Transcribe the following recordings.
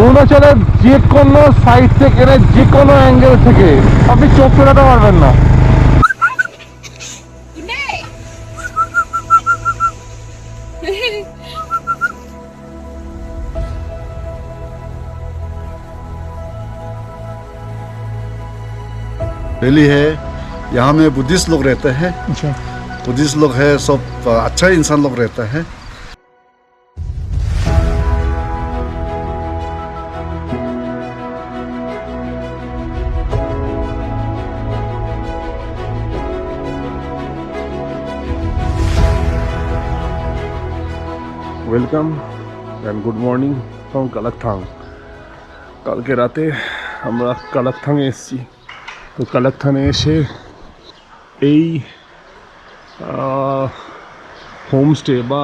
অরুণাচলের যে কোনো সাইড থেকে যে কোনো অ্যাঙ্গেল থেকে আপনি চোখ ফেরাতে পারবেন না। दिल्ली है, यहाँ में बुद्धिस्ट लोग रहते हैं। अच्छा, बुद्धिस्ट लोग है, सब अच्छा इंसान लोग रहता है। Welcome and good morning from কালাকথাং। কালকে রাতে আমরা কালাকথাংয়ে এসেছি। তো কালাকথাংয়ে এসে এই হোমস্টে বা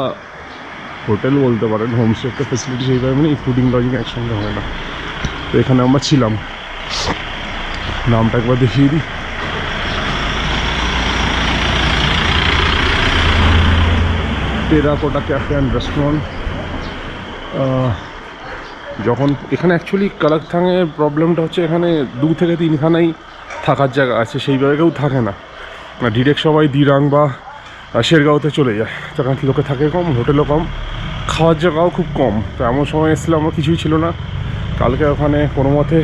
হোটেল বলতে পারেন, হোমস্টে একটা ফেসিলিটি সেইভাবে মানে এই ফুডিং লজিং একসঙ্গে হয় না। তো এখানে আমরা ছিলাম। নামটা একবার দেখিয়ে দিই। Terracotta cafe and restaurant. যখন এখানে অ্যাকচুয়ালি কালাকথাংয়ের প্রবলেমটা হচ্ছে এখানে 2 থেকে 3খানাই থাকার জায়গা আছে, সেইভাবে কেউ থাকে না। ডিরেক্ট সবাই দিরাং বা শেরগাঁওতে চলে যায়। তখন লোকে থাকে কম, হোটেলও কম, খাওয়ার জায়গাও খুব কম। তো এমন সময় এসেছিলাম আমার কিছুই ছিল না। কালকে ওখানে কোনো মতে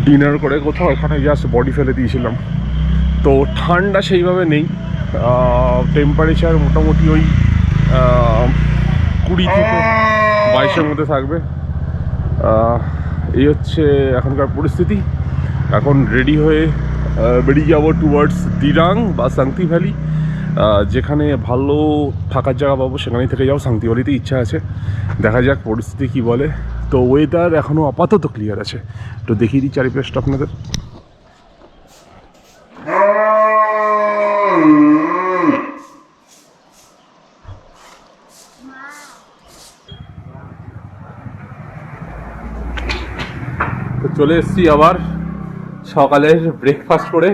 ডিনার করে কোথাও এখানে জাস্ট বডি ফেলে দিয়েছিলাম। তো ঠান্ডা সেইভাবে নেই, টেম্পারেচার মোটামুটি ওই 20 থেকে 22-এর মধ্যে থাকবে। এই হচ্ছে এখনকার পরিস্থিতি। এখন রেডি হয়ে বেরিয়ে যাবো টুয়ার্ডস দিরাং বা সাংতি ভ্যালি। যেখানে ভালো থাকার জায়গা পাবো সেখানেই থেকে যাও। সাংতি ভ্যালিতে ইচ্ছা আছে, দেখা যাক পরিস্থিতি কী বলে। তো ওয়েদার এখনও আপাতত ক্লিয়ার আছে। তো দেখিয়ে দিই চারিপাশটা আপনাদের। তো চলে এসেছি আবার সকালের ব্রেকফাস্ট করে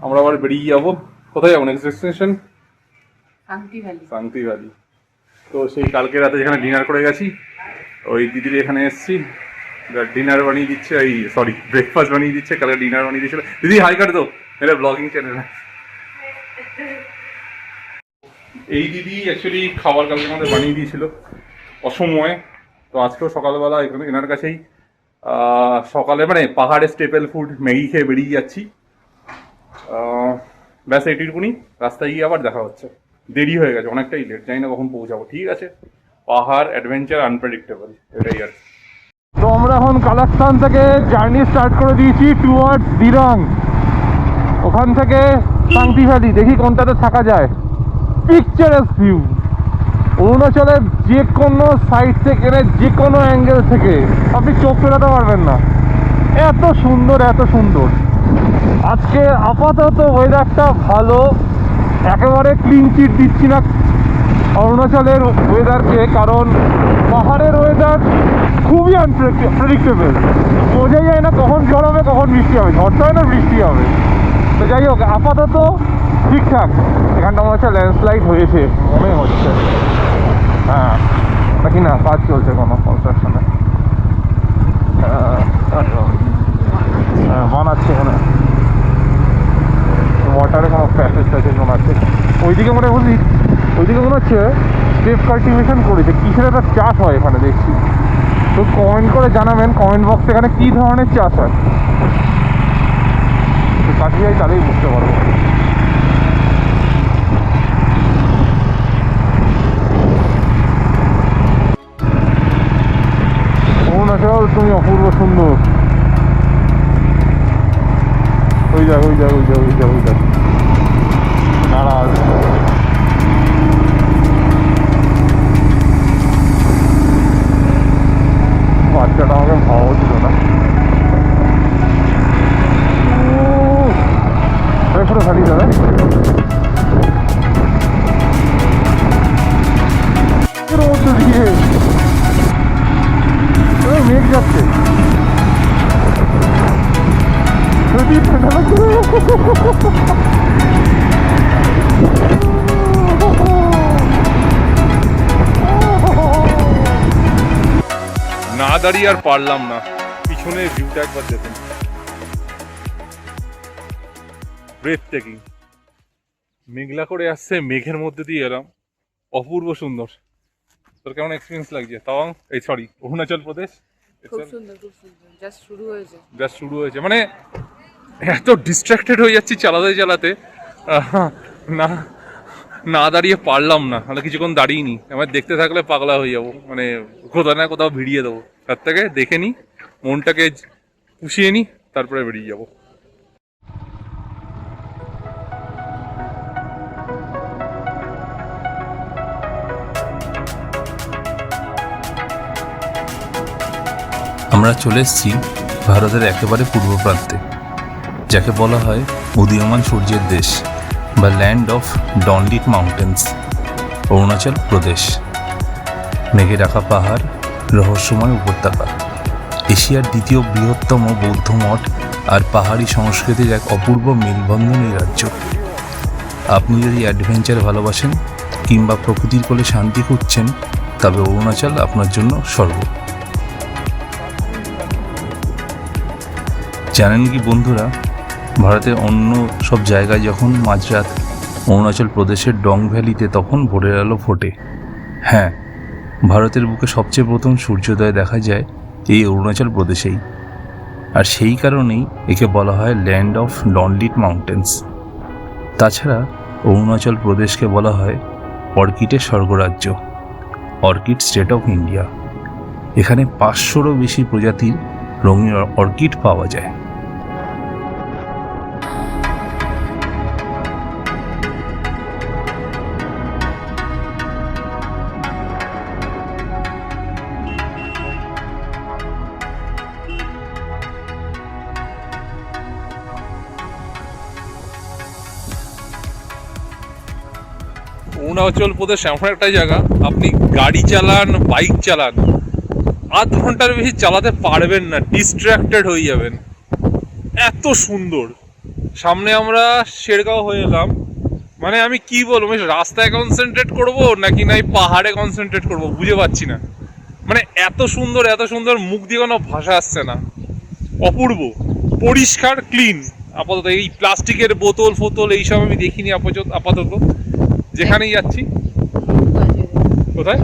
আমরা আবার বেরিয়ে যাবো। কোথায় যাবো নেক্সট ডেস্টিনেশন? সাংতি ভ্যালি। তো সেই কালকে রাতে যেখানে ডিনার করে গেছি ওই দিদির এখানে এসেছি, ডিনার বানিয়ে দিচ্ছে, এই সরি ব্রেকফাস্ট বানিয়ে দিচ্ছে। কালকে ডিনার বানিয়ে দিচ্ছিল। দিদি হাই কাট দো, এটা ব্লগিং চ্যানেল। এই দিদি অ্যাকচুয়ালি খাবার কালকে আমাদের বানিয়ে দিয়েছিল অসময়ে। তো আজকেও সকালবেলা এখানে এনার কাছেই সকালে মানে পাহাড়ের স্টেপেল ফুড ম্যাগি খেয়ে বেরিয়ে যাচ্ছি। ব্যাস এইটুকুনি। রাস্তায় গিয়ে আবার দেখা হচ্ছে। দেরি হয়ে গেছে, অনেকটাই লেট, জানি না কখন পৌঁছাবো। ঠিক আছে, পাহাড় অ্যাডভেঞ্চার আনপ্রেডিক্টেবল, এটাই আর। তো আমরা এখন কালাকস্থান থেকে জার্নি স্টার্ট করে দিয়েছি টুয়ার্ডস দিরাং। ওখান থেকে সাংতি ভ্যালি, দেখি কোনটাতে থাকা যায়। পিকচারাস ভিউ। অরুণাচলের যে কোনো সাইড থেকে যে কোনো অ্যাঙ্গেল থেকে আপনি চোখ ফেরাতে পারবেন না। এত সুন্দর, এত সুন্দর। আজকে আপাতত ওয়েদারটা ভালো, একেবারে ক্লিন চিট দিচ্ছি না অরুণাচলের ওয়েদারকে, কারণ পাহাড়ের ওয়েদার খুবই আনপ্রেডিক্টেবল। বোঝা যায় না কখন ঝড় হবে, কখন বৃষ্টি হবে। ঝড়টা হয় না, বৃষ্টি হবে। তো যাই হোক, আপাতত ঠিকঠাক। এখানটা মনে হচ্ছে ল্যান্ডস্লাইড হয়েছে মনে হচ্ছে। হ্যাঁ, নাকি না কাজ চলছে কোনো কনস্ট্রাকশনে। বানাচ্ছে এখানে, ওয়াটারে কোনো প্যাসেজ ট্যাসেজ বানাচ্ছে। ওইদিকে মনে বুঝলি, ওইদিকে মনে হচ্ছে স্টেপ কাল্টিভেশন করেছে, কিসের একটা চাষ হয় এখানে দেখছি। তো কমেন্ট করে জানাবেন কমেন্ট বক্সে এখানে কী ধরনের চাষ হয়। কাছে যাই তাহলেই বুঝতে পারবো। অরুণাচল তুমি অপূর্ব সুন্দর। ওই যাক, ওই যাক, ওই যাক, ওই যাক, ওই যাক নারাজ। বাচ্চাটা আমাকে ভাবও ছিল না। পুরো খালি দাদা। রোদ দিয়ে মেঘ যাচ্ছে, যদি ঠান্ডা লাগছে। না দাঁড়িয়ে আর পারলাম না। পিছনে ভিউটা একবার দেখুন, ব্রেথ টেকিং। মেঘলা করে আসছে, মেঘের মধ্যে দিয়ে এলাম, অপূর্ব সুন্দর। তোর কেমন এক্সপিরিয়েন্স লাগছে? তাওয়াং, এই সরি, অরুণাচল প্রদেশ। খুব সুন্দর, খুব সুন্দর। জাস্ট শুরু হয়েছে। মানে এত ডিস্ট্রাক্টেড হয়ে যাচ্ছি চালাতে চালাতে, না না দাঁড়িয়ে পারলাম না। তাহলে কিছুক্ষণ দাঁড়িয়ে নি, আমার দেখতে থাকলে পাগলা হয়ে যাবো, মানে কোথাও না কোথাও ভিড়িয়ে দেবো। তার থেকে দেখে নি, মনটাকে পুষিয়ে নি, তারপরে বেরিয়ে যাবো। আমরা চলে এসেছি ভারতের একেবারে পূর্ব প্রান্তে, যাকে বলা হয় উদীয়মান সূর্যের দেশ বা land of ডনলিট mountains, Arunachal Pradesh. মেঘে ঢাকা পাহাড়, রহস্যময় উপত্যকা, এশিয়ার দ্বিতীয় বৃহত্তম বৌদ্ধ মঠ আর পাহাড়ি সংস্কৃতির এক অপূর্ব মেলবন্ধনী রাজ্য। আপনি যদি অ্যাডভেঞ্চার ভালোবাসেন কিংবা প্রকৃতির কোলে শান্তি খুঁজছেন, তবে অরুণাচল আপনার জন্য স্বর্গ। জানেন কি বন্ধুরা, ভারতের অন্য সব জায়গায় যখন মাঝরাত, অরুণাচল প্রদেশের ডং ভ্যালিতে তখন ভোরের আলো ফোটে। হ্যাঁ, ভারতের বুকে সবচেয়ে প্রথম সূর্যোদয় দেখা যায় এই অরুণাচল প্রদেশেই। আর সেই কারণেই একে বলা হয় ল্যান্ড অফ ডনলিট মাউন্টেন্স। তাছাড়া অরুণাচল প্রদেশকে বলা হয় অর্কিডের স্বর্গরাজ্য, অর্কিড স্টেট অফ ইন্ডিয়া। এখানে 500রও বেশি প্রজাতির রঙিন অর্কিড পাওয়া যায়। অরুণাচল প্রদেশ এমন একটা জায়গা, আপনি গাড়ি চালান, বাইক চালান, আধ ঘন্টার বেশি চালাতে পারবেন না, ডিস্ট্র্যাক্টেড হয়ে যাবেন। এত সুন্দর। সামনে আমরা শেরগাঁও হয়ে এলাম, মানে আমি কি বলবো, রাস্তায় কনসেন্ট্রেট করব নাকি না পাহাড়ে কনসেন্ট্রেট করব বুঝে পাচ্ছি না। মানে এত সুন্দর, এত সুন্দর, মুখ দিয়ে কোনো ভাষা আসছে না। অপূর্ব, পরিষ্কার, ক্লিন। আপাতত এই প্লাস্টিকের বোতল ফোতল এইসব আমি দেখিনি আপাতত যেখানেই যাচ্ছি। কোথায়?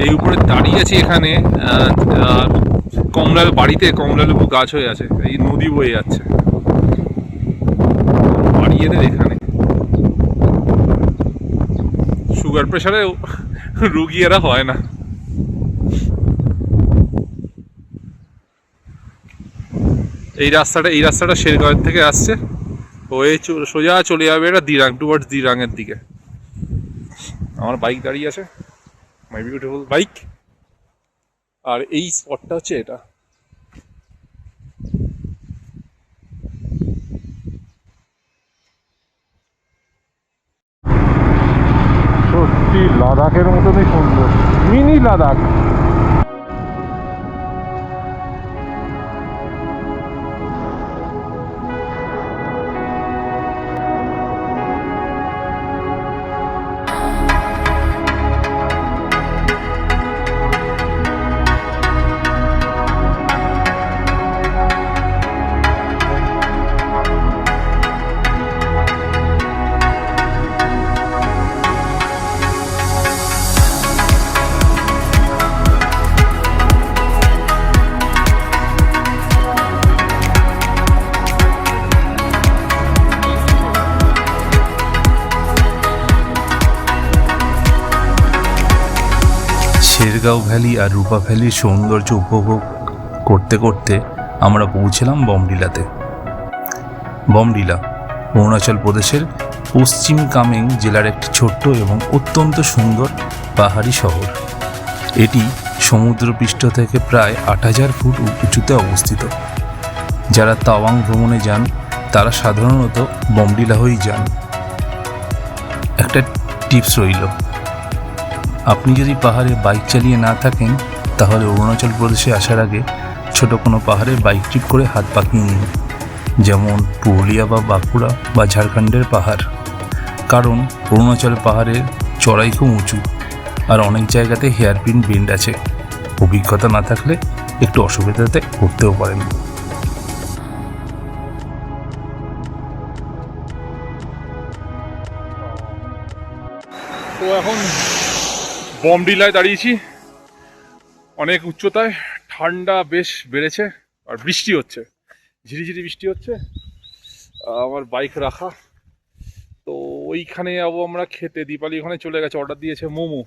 এই উপরে দাঁড়িয়ে আছি এখানে, কমলার বাড়িতে কমলালেবু গাছ হয়ে আছে, এই নদী বয়ে যাচ্ছে বাড়ি এদের এখানে। সুগার প্রেশারে রুগী এরা হয় না। এই রাস্তাটা শেরগাঁওয়ের থেকে আসছে, হয়ে সোজা চলে যাবে এটা দিরাং, টুয়ার্ডস দিরাংয়ের দিকে। আমার বাইক দাঁড়িয়ে আছে, মাই বিউটিফুল বাইক। আর এই স্পটটা হচ্ছে এটা। সত্যি লাদাখের মতনই সুন্দর, মিনি লাদাখ। শেরগাঁও ভ্যালি আর রূপা ভ্যালির সৌন্দর্য উপভোগ করতে করতে আমরা পৌঁছলাম বমডিলাতে। বমডিলা অরুণাচল প্রদেশের পশ্চিম কামেং জেলার একটি ছোট্ট এবং অত্যন্ত সুন্দর পাহাড়ি শহর। এটি সমুদ্রপৃষ্ঠ থেকে প্রায় 8000 ফুট উঁচুতে অবস্থিত। যারা তাওয়াং ভ্রমণে যান তারা সাধারণত বমডিলা হয়েই যান। একটা টিপস রইল, আপনি যদি পাহাড়ে বাইক চালিয়ে না থাকেন তাহলে অরুণাচল প্রদেশে আসার আগে ছোট কোনো পাহাড়ে বাইক ট্রিপ করে হাত পাকিয়ে নিন, যেমন পুরুলিয়া বা বাঁকুড়া বা ঝাড়খণ্ডের পাহাড়। কারণ অরুণাচল পাহাড়ের চড়াই খুব উঁচু, আর অনেক জায়গাতে হেয়ারপিন বেন্ড আছে। অভিজ্ঞতা না থাকলে একটু অসুবিধাতে পড়তেও পারেন। তো এখন বমডিলায় দাঁড়িয়েছি, অনেক উচ্চতায়, ঠান্ডা বেশ বেড়েছে আর বৃষ্টি হচ্ছে, ঝিরিঝিরি বৃষ্টি হচ্ছে। আমার বাইক রাখা, তো ওইখানে যাবো আমরা খেতে। দীপালি ওখানে চলে গেছে, অর্ডার দিয়েছে মোমো।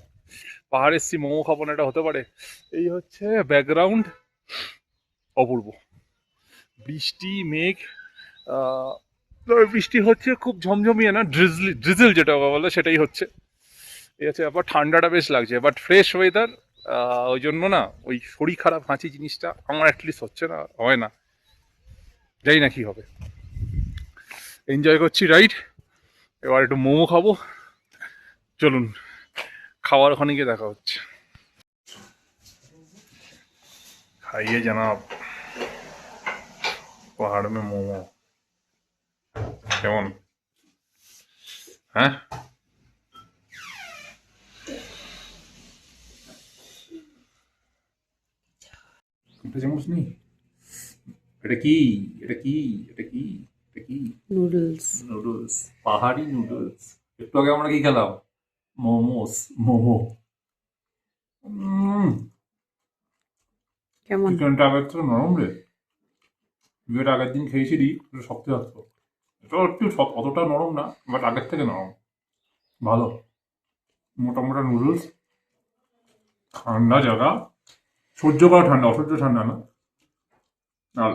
পাহাড়ে এসছি, মোমো খাবো না এটা হতে পারে। এই হচ্ছে ব্যাকগ্রাউন্ড, অপূর্ব বৃষ্টি, মেঘ, বৃষ্টি হচ্ছে খুব ঝমঝমিয়ে না, ড্রিজল যেটা বলে সেটাই হচ্ছে। এই হচ্ছে ব্যাপার, ঠান্ডাটা বেশ লাগছে বাট ফ্রেশ ওয়েদার, ওই জন্য না ওই শরীর খারাপ হাঁচি জিনিসটা আমার অ্যাটলিস্ট হচ্ছে না, হয় না, জানি না কি হবে। এনজয় করছি রাইড, এবার একটু মোমো খাবো। চলুন খাওয়ার ওখানে গিয়ে দেখা হচ্ছে। খাইয়ে জানাব পাহাড় মে মোমো কেমন, হ্যাঁ? এটা চামচ নেই, এটা কি, এটা কি, এটা কি, এটা কি? নুডলস। নুডলস, পাহাড়ি নুডলস। একটু আগে আমরা কি খেলাম? মোমোস, মোমো। কেমন? চিকেনটা আগের থেকে নরম রে, যেটা আগের দিন খেয়েছিলি একটু শক্ত শক্ত, এটা একটু অতটা নরম না, বাট আগের থেকে নরম, ভালো। মোটা মোটা নুডলস, ঠান্ডা জায়গা, সহ্য করা ঠান্ডা, অসহ্য ঠান্ডা না। আর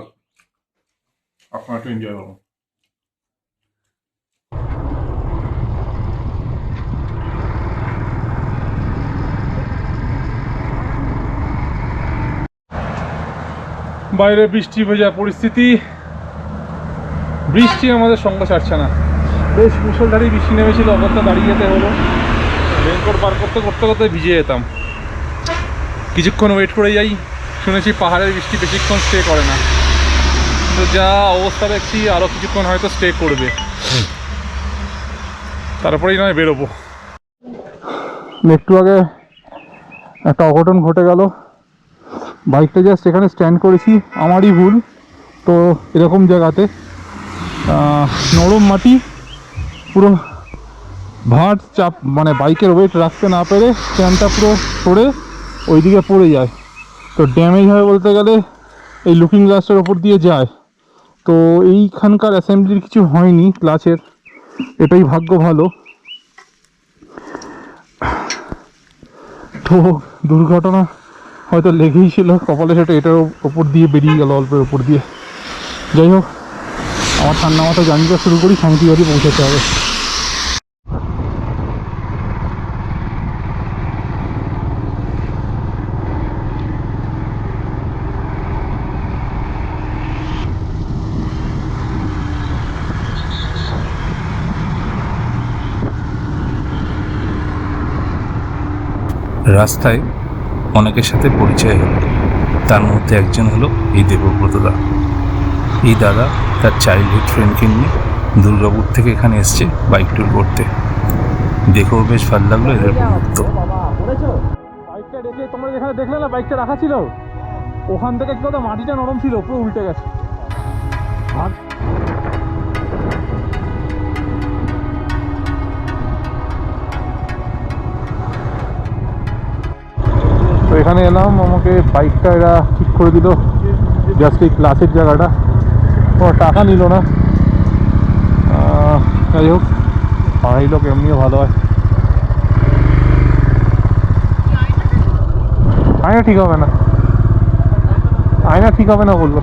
আপনারা একটু এনজয় করুন। বাইরে বৃষ্টি ভেজা পরিস্থিতি, বৃষ্টি আমাদের সঙ্গে ছাড়ছে না। বেশ মুষলধারে বৃষ্টি নেমেছিল, অবস্থা দাঁড়িয়ে যেতে হলো। রেনকোট পার করতে করতে করতে ভিজে যেতাম। কিছুক্ষণ ওয়েট করে যাই, শুনেছি পাহাড়ের বৃষ্টি বেশিক্ষণ স্টে করে না, তো যা অবস্থা দেখছি আরও কিছুক্ষণ হয়তো স্টে করবে, তারপরেই নয় বেরোবো। একটু আগে একটা অঘটন ঘটে গেল, বাইকটা জাস্ট এখানে স্ট্যান্ড করেছি, আমারই ভুল। তো এরকম জায়গাতে নরম মাটি, পুরো ভাঁড় চাপ, মানে বাইকের ওয়েট রাখতে না পেরে স্ট্যান্ডটা পুরো সরে ওইদিকে পড়ে যায়। তো ড্যামেজ হয় বলতে গেলে এই লুকিং গ্লাসটার ওপর দিয়ে যায়। তো এইখানকার অ্যাসেম্বলির কিছু হয়নি ক্লাচের, এটাই ভাগ্য ভালো। তো দুর্ঘটনা হয়তো লেগেই ছিল কপালে, সেটা এটার ওপর দিয়ে বেরিয়ে গেল, অল্পের ওপর দিয়ে। যাই হোক, আমার ঠান্ডা মাথা জার্নিটা শুরু করি, শান্তি বাড়ি পৌঁছাতে হবে। রাস্তায় অনেকের সাথে পরিচয় হলো, তার মধ্যে একজন হলো এই দেবব্রতদা। এই দাদা তার চাইল্ডহুড ফ্রেন্ডকে নিয়ে দুর্গাপুর থেকে এখানে এসছে বাইক ট্যুর করতে। দেখেও বেশ ভালো লাগলো এদের বন্ধুত্ব। বাইকটা রেখে তোমরা যেখানে দেখলে না বাইকটা রাখা ছিল, ওখান থেকে কি কথা মাটিটা নরম ছিল, পুরো উল্টে গেছে। তো এখানে এলাম, আমাকে বাইকটা এরা ঠিক করে দিল, জাস্ট এই ক্লাসের জায়গাটা, কোনো টাকা নিল না। যাই হোক, পাহাড়ি লোক এমনিও ভালো হয়। আয়না ঠিক হবে না, আয়না ঠিক হবে না বললো।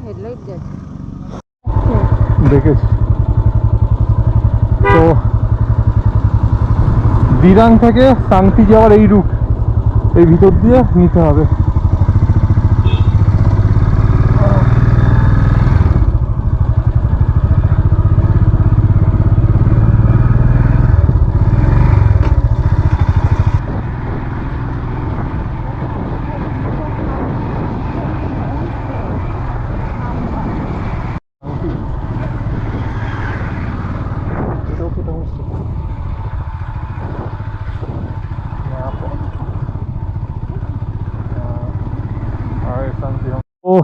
হেডলাইট যাচ্ছে, দেখেছি তো। দিরাং থেকে সাংতি যাওয়ার এই রুট, এই ভিতর দিয়ে নিতে হবে। ও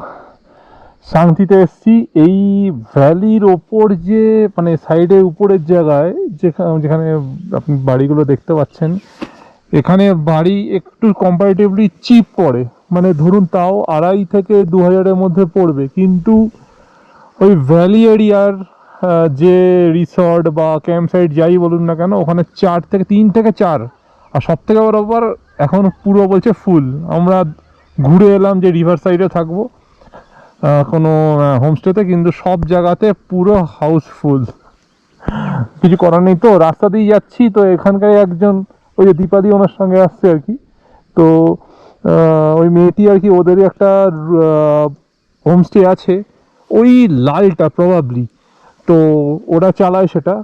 শান্তিতে এসছি। এই ভ্যালির ওপর যে মানে সাইডে উপরের জায়গায় যেখানে আপনি বাড়িগুলো দেখতে পাচ্ছেন, এখানে বাড়ি একটু কম্পারেটিভলি চিপ পড়ে, মানে ধরুন তাও 2,500 থেকে 2,000-এর মধ্যে পড়বে, কিন্তু ওই ভ্যালি এরিয়ার যে রিসর্ট বা ক্যাম্প সাইট যাই বলুন না কেন, ওখানে 3 থেকে 4, আর সব থেকে বরাবর এখন পুরো বলছে ফুল। আমরা ঘুরে এলাম যে রিভার সাইডে থাকবো কোনো হোমস্টেতে, কিন্তু সব জায়গাতে পুরো হাউসফুল। কিছু করার নেই, তো রাস্তা দিয়ে যাচ্ছি, তো এখানকার একজন ওই যে দীপালি ওনার সঙ্গে আসছে আর কি, তো ওই মেয়েটি আর কি, ওদেরই একটা হোমস্টে আছে ওই লালটা প্রবাবলি, তো ওরা চালায় সেটা,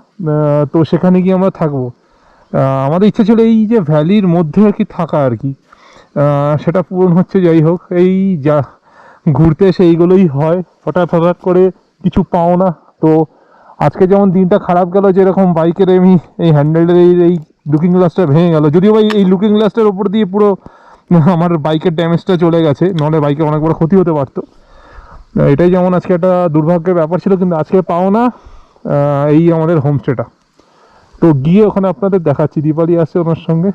তো সেখানে গিয়ে আমরা থাকবো। আমাদের ইচ্ছা ছিল এই যে ভ্যালির মধ্যে আর কি থাকা আর কি, সেটা পূরণ হচ্ছে। যাই হোক, এই যা ঘুরতে এসে এইগুলোই হয়, হঠাৎ করে কিছু পাও না। তো আজকে যেমন দিনটা খারাপ গেল, যেরকম বাইকের আমি এই হ্যান্ডেলের এই লুকিং গ্লাসটা ভেঙে গেল, যদিও ভাই এই লুকিং গ্লাসটার উপর দিয়ে পুরো আমার বাইকের ড্যামেজটা চলে গেছে, নাহলে বাইকের অনেক বড় ক্ষতি হতে পারতো। এটাই যেমন আজকে একটা দুর্ভাগ্যের ব্যাপার ছিল, কিন্তু আজকে পাও না এই আমাদের হোমস্টেটা। তো গিয়ে ওখানে আপনাদের দেখাচ্ছি, দীপালি আসছে ওনার সঙ্গে।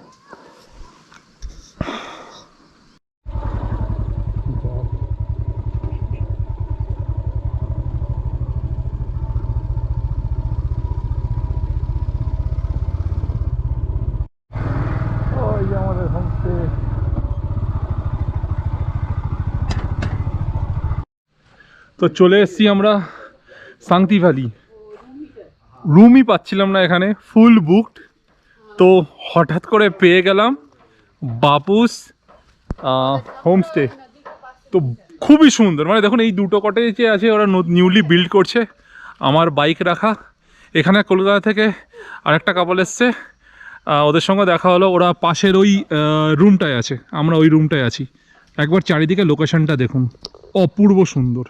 আমাদের হোমস্টে তো চলে এসেছি আমরা সাংতি ভ্যালি। রুমই পাচ্ছিলাম না এখানে, ফুল বুকড। তো হঠাৎ করে পেয়ে গেলাম বাপুস হোমস্টে। তো খুবই সুন্দর, মানে দেখুন এই দুটো কটেজ যে আছে ওরা নিউলি বিল্ড করছে। আমার বাইক রাখা এখানে, কলকাতা থেকে আরেকটা কাপল এসছে, ওদের সঙ্গে দেখা হলো, ওরা পাশের ওই রুমটায় আছে, আমরা ওই রুমটায় আছি। একবার চারিদিকে লোকেশনটা দেখুন, অপূর্ব সুন্দর,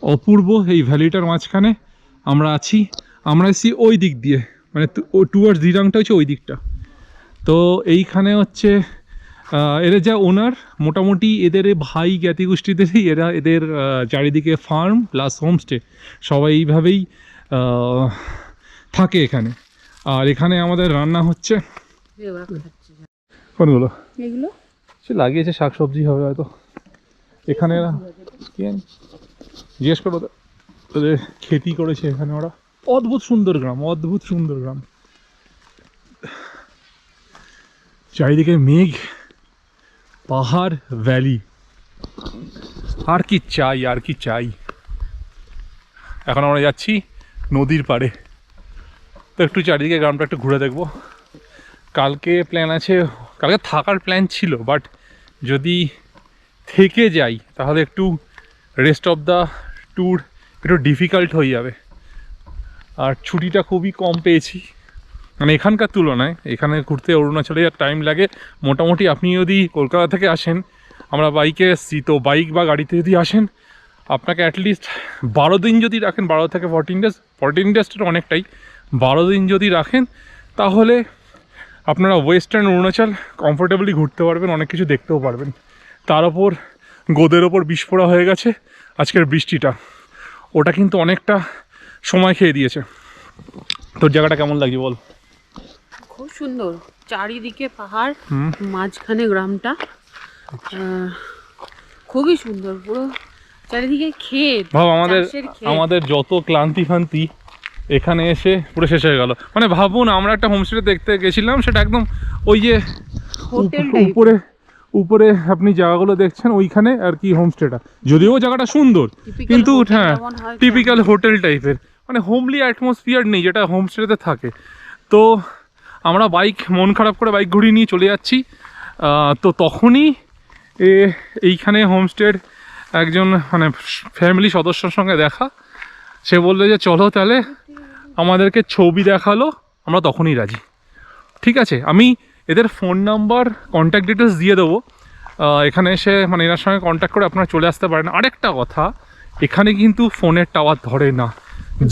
অপূর্ব। এই ভ্যালিটার মাঝখানে আমরা আছি, আমরা এসেছি ওই দিক দিয়ে, মানে টুয়ার্ডস দিরাংটা হচ্ছে ওই দিকটা। তো এইখানে হচ্ছে এদের যা ওনার, মোটামুটি এদের ভাই জ্ঞাতি গোষ্ঠীদেরই এদের চারিদিকে ফার্ম প্লাস হোমস্টে, সবাই এইভাবেই থাকে এখানে। আর এখানে আমাদের রান্না হচ্ছে কোনগুলো, এগুলো সে লাগিয়েছে শাকসবজি হবে হয়তো এখানে, জিজ্ঞেস করো ওদের খেতি করেছে এখানে ওরা। অদ্ভুত সুন্দর গ্রাম, অদ্ভুত সুন্দর গ্রাম, চারিদিকে মেঘ, পাহাড়, ভ্যালি, আর কি চাই, আর কি চাই। এখন আমরা যাচ্ছি নদীর পাড়ে, তো একটু চারিদিকে গ্রামটা একটু ঘুরে দেখবো। কালকে প্ল্যান আছে, কালকে থাকার প্ল্যান ছিল, বাট যদি থেকে যাই তাহলে একটু রেস্ট অফ দ্য ট্যুর একটু ডিফিকাল্ট হয়ে যাবে। আর ছুটিটা খুবই কম পেয়েছি, মানে এখানকার তুলনায়। এখানে ঘুরতে অরুণাচলে আর টাইম লাগে মোটামুটি। আপনি যদি কলকাতা থেকে আসেন, আমরা বাইকে এসেছি, তো বাইক বা গাড়িতে যদি আসেন, আপনাকে অ্যাটলিস্ট 12 দিন যদি রাখেন, 12 থেকে 14 ডেজ, 14 ডেজটা অনেকটাই, 12 দিন যদি রাখেন, তাহলে আপনারা ওয়েস্টার্ন অরুণাচল কমফোর্টেবলি ঘুরতে পারবেন, অনেক কিছু দেখতেও পারবেন। তার ওপর গোদের ওপর বিস্ফোরা হয়ে গেছে আজকের বৃষ্টিটা, ওটা কিন্তু অনেকটা সময় খেয়ে দিয়েছে। তোর জায়গাটা কেমন লাগছে বল? খুব সুন্দর, চারিদিকে পাহাড়, মাঝখানে গ্রামটা, খুবই সুন্দর, পুরো চারিদিকে ক্ষেত। ভাব আমাদের যত ক্লান্তি ফান্তি এখানে এসে পুরো শেষ হয়ে গেল। মানে ভাবুন, আমরা একটা হোমস্টে দেখতে গেছিলাম, সেটা একদম ওই যে উপরে আপনি জায়গাগুলো দেখছেন ওইখানে আর কি হোমস্টেটা, যদিও জায়গাটা সুন্দর, কিন্তু হ্যাঁ টিপিক্যাল হোটেল টাইপের, মানে হোমলি অ্যাটমসফিয়ার নেই যেটা হোমস্টেতে থাকে। তো আমরা মন খারাপ করে বাইক ঘুরিয়ে নিয়ে চলে যাচ্ছি। তো তখনই এইখানে হোমস্টের একজন মানে ফ্যামিলি সদস্যর সঙ্গে দেখা, সে বললো যে চলো তাহলে, আমাদেরকে ছবি দেখালো, আমরা তখনই রাজি। ঠিক আছে, আমি এদের ফোন নাম্বার, কন্ট্যাক্ট ডিটেলস দিয়ে দেবো, এখানে এসে মানে এনার সঙ্গে কন্ট্যাক্ট করে আপনারা চলে আসতে পারেন। আরেকটা কথা, এখানে কিন্তু ফোনের টাওয়ার ধরে না,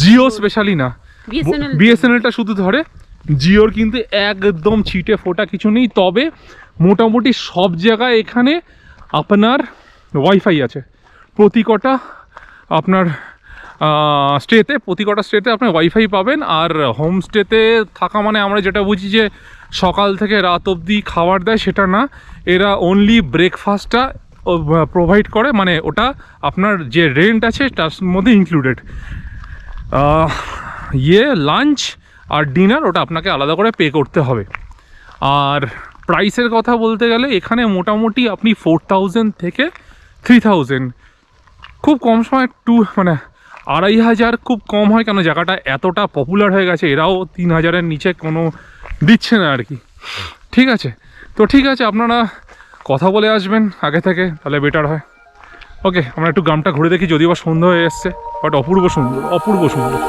জিও স্পেশালি না, বিএসএনএলটা শুধু ধরে, জিওর কিন্তু একদম ছিটে ফোটা কিছু নেই। তবে মোটামুটি সব জায়গায় এখানে আপনার ওয়াইফাই আছে, প্রতি কটা আপনার প্রতি কটা স্টেতে আপনি ওয়াইফাই পাবেন। আর হোমস্টেতে থাকা মানে আমরা যেটা বুঝি যে সকাল থেকে রাত অবধি খাবার দেয়, সেটা না। এরা অনলি ব্রেকফাস্টটা প্রোভাইড করে, মানে ওটা আপনার যে রেন্ট আছে তার মধ্যে ইনক্লুডেড। লাঞ্চ আর ডিনার ওটা আপনাকে আলাদা করে পে করতে হবে। আর প্রাইসের কথা বলতে গেলে এখানে মোটামুটি আপনি 4000 থেকে 3000, খুব কম সময় মানে 2500 খুব কম হয়, কেন জায়গাটা এতটা পপুলার হয়ে গেছে। এরাও 3000-এর নিচে কোনো দিচ্ছে না আর কি। ঠিক আছে, তো ঠিক আছে, আপনারা কথা বলে আসবেন আগে থেকে, তাহলে বেটার হয়। ওকে, আমরা একটু গ্রামটা ঘুরে দেখি, যদিও বা সন্ধ্যা হয়ে এসছে, বাট অপূর্ব সুন্দর, অপূর্ব সুন্দর।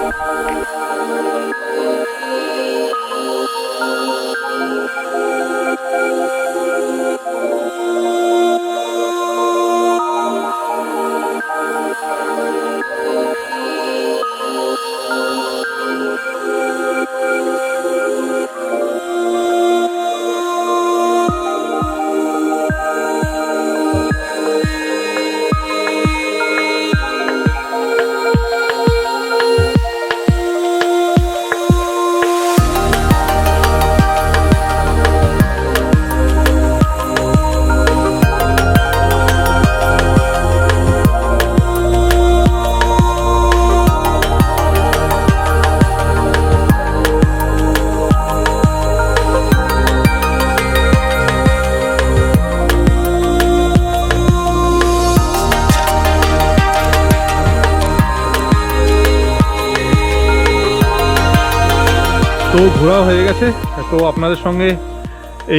তো ঘোরা হয়ে গেছে, তো আপনাদের সঙ্গে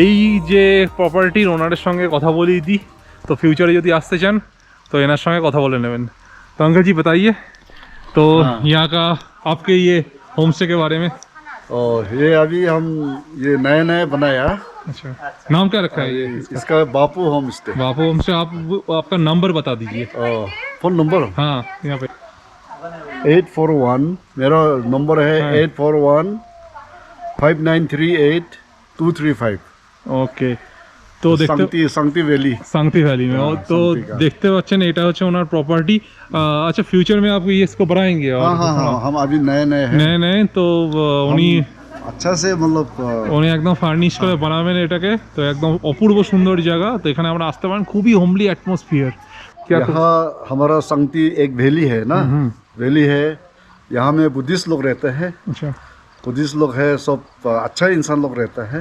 এই যে প্রপার্টির ওনারের সঙ্গে কথা বলিয়ে দিই। तो फ्यूचर यदि आसते चान तो एनार संगे कथा बोले नेबेन। तो अंकल जी बताइए तो यहाँ का आपके ये होम स्टे के बारे में। और ये अभी हम ये नए नए बनाया। अच्छा, नाम क्या रखा है ये इसका बापू होम स्टे। बापू होम स्टे। आप आपका नंबर बता दीजिए। फोन नंबर हाँ, यहाँ पे 841 मेरा नंबर है। 841-5938-235। ओके, तो देखते सांगती वैली में हो तो देखते पाচ্ছেন এটা হচ্ছে ওনার প্রপার্টি। अच्छा, फ्यूचर में आप ये इसको बढ़ाएंगे? और हाँ, हम अभी नए नए तो উনি अच्छा से मतलब উনি একদম ফার্নিশ করে বানাবেন এটাকে। তো একদম অপূর্ব সুন্দর জায়গা। তো এখানে আমরা আসতে পারেন, খুবই হোমলি অ্যাটমসফিয়ার। यहाँ हमारा सांगती एक वैली है ना, वैली है। यहाँ में बुद्धिस्ट लोग रहते हैं। अच्छा, बुद्धिस्ट लोग है, सब अच्छा इंसान लोग रहता है।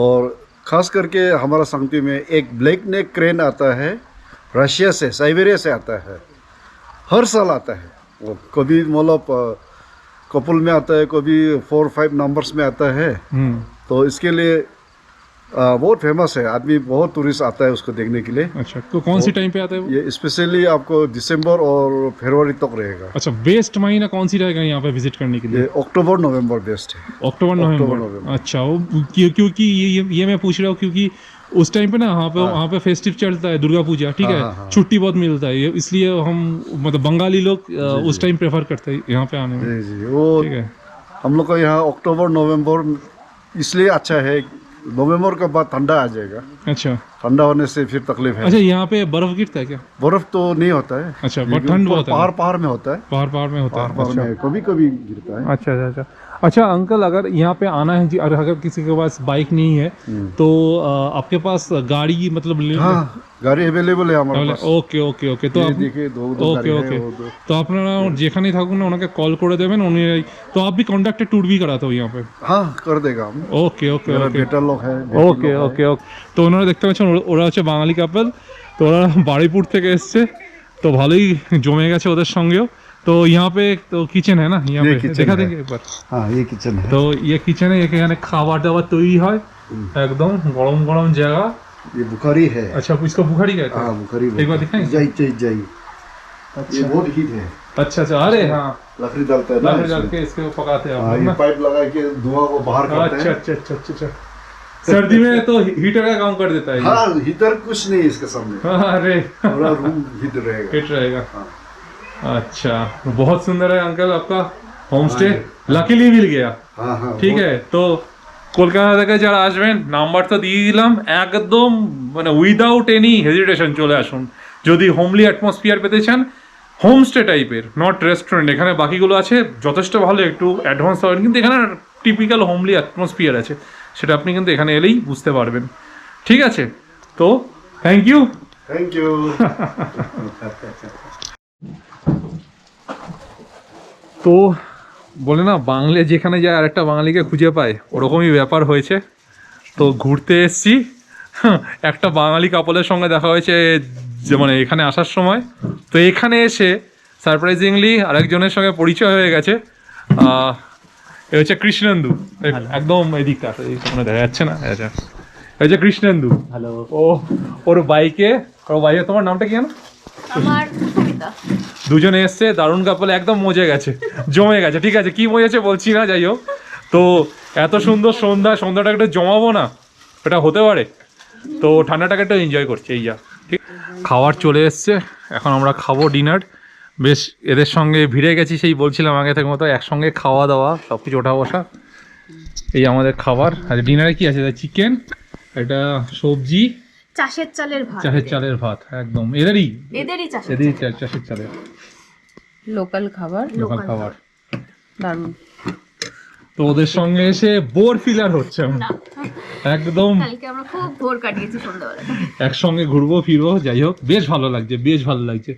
और खास करके हमारा सांगती में एक ब्लैक नेक क्रेन आता है, रशिया से, साइबेरिया से आता है। हर साल आता है वो, कभी मतलब कपल में आता है, कभी 4-5 नंबर्स में आता है। तो इसके लिए बहुत फेमस है, आदमी बहुत टूरिस्ट आता है उसको देखने के लिए। अच्छा, तो कौन सी टाइम पे आता है वो? ये स्पेशली आपको दिसंबर और फरवरी तक रहेगा। अच्छा, बेस्ट महीना कौन सी रहेगा यहाँ पे विजिट करने के लिए? ये अक्टूबर नवंबर बेस्ट है। अक्टूबर नवंबर। अच्छा, वो क्योंकि ये मैं पूछ रहा हूँ क्योंकि उस टाइम पे ना वहाँ पे फेस्टिव चलता है, दुर्गा पूजा। ठीक है, छुट्टी बहुत मिलता है, इसलिए हम मतलब बंगाली लोग उस टाइम प्रेफर करते हैं यहाँ पे आने में। जी, वो हम लोग का यहाँ अक्टूबर नवंबर इसलिए अच्छा है, नवंबर के बाद ठंडा आ जाएगा। अच्छा, ठंडा होने से फिर तकलीफ है। अच्छा, यहाँ पे बर्फ गिरता है क्या? बर्फ तो नहीं होता है। अच्छा, बट ठंड बहुत है। पहाड़ में होता है। पहाड़ में होता है। कभी कभी गिरता है। अच्छा अंकल, अगर यहाँ पे आना है जी, अगर किसी के पास बाइक नहीं है तो आपके पास गाड़ी मतलब हाँ, গাড়ি अवेलेबल है हमारे पास। ওকে ওকে ওকে, তো देखिए दो ओके ओके, तो আপনারা যেখানেই থাকুন না ওনাকে কল করে দেবেন, উনি तो आप भी कॉन्ट्रैक्टेड टूर भी कराते हो यहाँ पे? हाँ, कर देगा हम। ओके ओके मेरा बेटा लोग है। ওকে ওকে ওকে, তো ওনারা দেখতে পাচ্ছেন ওরা হচ্ছে বাঙালি কাপল। তো ওরা বাড়িপুর থেকে এসছে, তো ভালোই জমে গেছে ওদের সঙ্গেও। तो यहाँ पे तो किचन है ना, यहाँ पे देखा देंगे एक बार। हाँ, ये किचन है। तो ये किचन है, এখানে খাবার দাবার তৈরি হয় একদম গরম গরম জায়গা। ये बुखारी है। अच्छा, इसको बुखारी कहते हैं? हाँ, बुखारी। एक बार दिखाएं। जाई। ये बहुत हीट है। अच्छा, अरे हाँ, लकड़ी डालते हैं ना, लकड़ी डाल के इसको पकाते हैं। ये पाइप लगा के धुआं को बाहर करते हैं। अच्छा, सर्दी में तो हीटर का काम कर देता है। हाँ, हीटर कुछ नहीं इसके सामने। अरे पूरा रूम हीट रहेगा। अच्छा, बहुत सुंदर है अंकल आपका होम स्टे, लकीली मिल गया। हाँ, ठीक है, तो কলকাতা থেকে যারা আসবেন নাম্বার তো দিয়ে দিলাম, একদম মানে উইদাউট এনি হেজিটেশন চলে আসুন। যদি হোমলি অ্যাটমসফিয়ার পেতে চান, হোমস্টে টাইপের, নট রেস্টুরেন্ট, এখানে বাকিগুলো আছে যথেষ্ট ভালো, একটু অ্যাডভান্স হবেন, কিন্তু এখানে টিপিক্যাল হোমলি অ্যাটমসফিয়ার আছে, সেটা আপনি কিন্তু এখানে এলেই বুঝতে পারবেন। ঠিক আছে, তো থ্যাংক ইউ। Thank you. তো বলে না, বাংলা যেখানে যায় আরেকটা বাঙালিকে খুঁজে পায়, ওরকমই ব্যাপার হয়েছে। তো ঘুরতে এসছি, একটা বাঙালি কাপলের সঙ্গে দেখা হয়েছে যে মানে এখানে আসার সময়। তো এখানে এসে সারপ্রাইজিংলি আরেকজনের সঙ্গে পরিচয় হয়ে গেছে। এ হচ্ছে কৃষ্ণেন্দু, একদম এদিকটা এই সামনে দেখা যাচ্ছে না, আচ্ছা এ হচ্ছে কৃষ্ণেন্দু। হ্যালো। ওর বাইকে, তোমার নামটা কি জানো? আমার সুমিতা। দুজনে এসছে, দারুণ কাপল, একদম মজে গেছে, জমে গেছে। ঠিক আছে, কি মজেছে বলছি না, যাই হোক। তো এত সুন্দর সন্ধ্যাটাকে একটু জমাবো না, এটা হতে পারে। তো ঠান্ডাটাকে একটু এনজয় করছে, এই যা। ঠিক, খাবার চলে এসছে, এখন আমরা খাবো ডিনার। বেশ এদের সঙ্গে ভিড়ে গেছি, সেই বলছিলাম আগে থেকে মতো, একসঙ্গে খাওয়া দাওয়া সব কিছু ওঠা বসা। এই আমাদের খাবার। আর ডিনারে কি আছে? চিকেন, এটা সবজি, চাষের চালের ভাত। চাষের চালের ভাত, একদম এদেরই এদেরই চাষের চালের লোকাল খাবার। লোকাল খাবার, দারুণ। তো ওদের সঙ্গে এসে বোর ফিলার হচ্ছে আমার। একদম কালকে আমরা খুব ভোর কাটিয়েছি সন্ধ্যাবেলা। একসঙ্গে ঘুরবো ফিরবো, যাই হোক, বেশ ভালো লাগছে, বেশ ভালো লাগছে।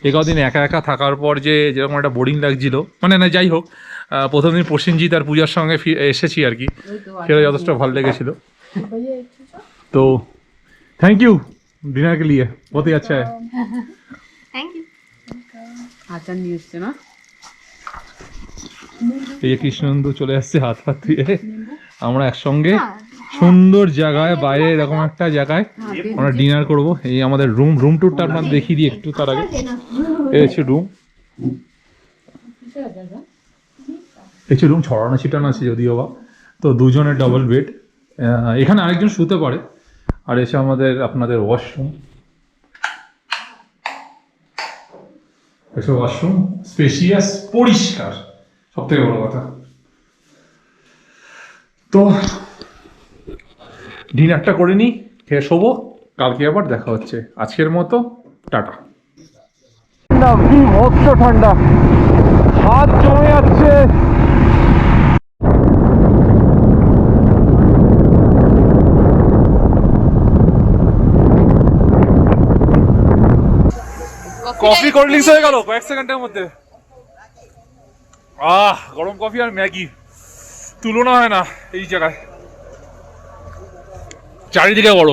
এ কদিন একা একা থাকার পর যে যেরকম একটা বোরিং লাগছিল, মানে না, যাই হোক, প্রথম দিন প্রসেনজিৎ আর পূজার সঙ্গে এসেছি আর কি, সেটা যথেষ্ট ভালো লেগেছিল। তো থ্যাংক ইউ ডিনার কে লিয়ে, বহুত হি আচ্ছা হ্যায়। Thank you. আচার নিয়ে এসছে না? এই যে কৃষ্ণেন্দু চলে আসছে হাত হাত ধুয়ে, আমরা একসঙ্গে সুন্দর জায়গায়, বাইরে এরকম একটা জায়গায় আমরা ডিনার করব। এই আমাদের রুম ট্যুরটা আপনাদের দেখিয়ে দিই একটু তার আগে। এই হচ্ছে রুম, ছড়ানো ছিটানো আছে যদিও বা। তো দুজনের ডাবল বেড, এখানে আরেকজন শুতে পারে। আর এসে আপনাদের ওয়াশরুম, ওয়াশরুম স্পেশিয়াস, পরিষ্কার, সব থেকে বড় কথা। তো ডিনারটা করে নিই, খেয়ে শোবো, কালকে আবার দেখা হচ্ছে। আজকের মতো টাটা। কি মস্ত ঠান্ডা, হাত জমে যাচ্ছে। কফি কোল্ড ড্রিঙ্কস হয়ে গেল কয়েক সেকেন্ডের মধ্যে। গরম কফি আর ম্যাগি তুলনা হয় না এই জায়গায়, চারিদিকে বড়।